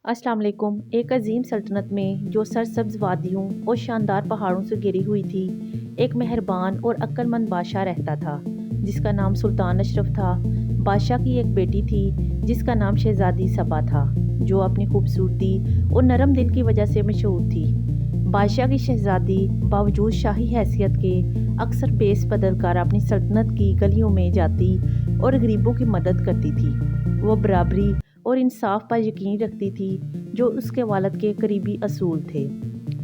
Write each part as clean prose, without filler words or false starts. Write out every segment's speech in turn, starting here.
अस्सलाम वालेकुम। एक अजीम सल्तनत में जो सरसब्ज वादियों और शानदार पहाड़ों से घिरी हुई थी, एक मेहरबान और अक्लमंद बादशाह रहता था जिसका नाम सुल्तान अशरफ था। बादशाह की एक बेटी थी जिसका नाम शहजादी सबा था, जो अपनी खूबसूरती और नरम दिल की वजह से मशहूर थी। बादशाह की शहजादी बावजूद शाही हैसियत के अक्सर बेस बदल कर अपनी सल्तनत की गलियों में जाती और गरीबों की मदद करती थी। वो बराबरी और इंसाफ पर यकीन रखती थी, जो उसके वालिद के करीबी असूल थे।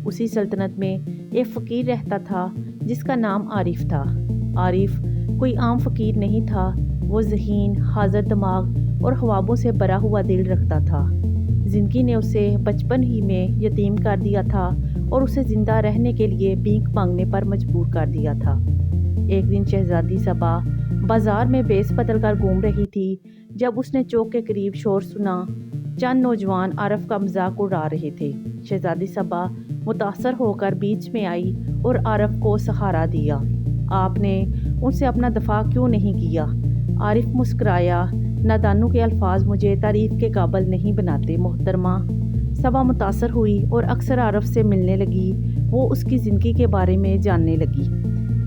उसी सल्तनत में एक फ़कीर रहता था जिसका नाम आरिफ था। आरिफ कोई आम फ़कीर नहीं था, वो ज़हीन, हाज़र दिमाग और ख्वाबों से भरा हुआ दिल रखता था। ज़िंदगी ने उसे बचपन ही में यतीम कर दिया था और उसे ज़िंदा रहने के लिए भीख मांगने पर मजबूर कर दिया था। एक दिन शहजादी सबा बाजार में बेस बदल कर घूम रही थी जब उसने चौक के करीब शोर सुना। चंद नौजवान आरफ का मजाक उड़ा रहे थे। शहजादी सबा मुतासर होकर बीच में आई और आरफ को सहारा दिया। आपने उनसे अपना दफा क्यों नहीं किया? आरिफ मुस्कुराया। नादानों के अल्फाज मुझे तारीफ के काबिल नहीं बनाते मोहतरमा। सबा मुतासर हुई और अक्सर आरफ से मिलने लगी। वो उसकी ज़िंदगी के बारे में जानने लगी।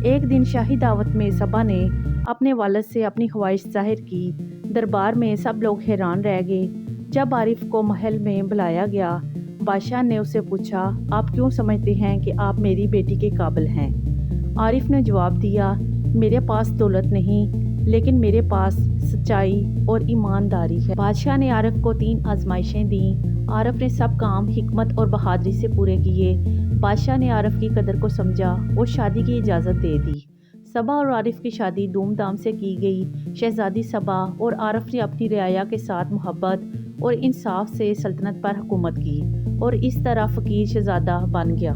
एक दिन शाही दावत में सबा ने अपने वालिद से अपनी ख्वाहिश जाहिर की। दरबार में सब लोग हैरान रह गए। जब आरिफ को महल में बुलाया गया, बादशाह ने उससे पूछा, आप क्यों समझते हैं कि आप मेरी बेटी के काबिल हैं? आरिफ ने जवाब दिया, मेरे पास दौलत नहीं, लेकिन मेरे पास सच्चाई और ईमानदारी है। बादशाह ने आरिफ को 3 आजमाइशें दी। आरिफ ने सब काम हिकमत और बहादुरी से पूरे किए। बादशाह ने आरिफ की कदर को समझा और शादी की इजाज़त दे दी। सबा और आरिफ की शादी धूमधाम से की गई। शहजादी सबा और आरिफ ने अपनी रियाया के साथ मोहब्बत और इंसाफ से सल्तनत पर हुकूमत की और इस तरह फ़कीर शहजादा बन गया।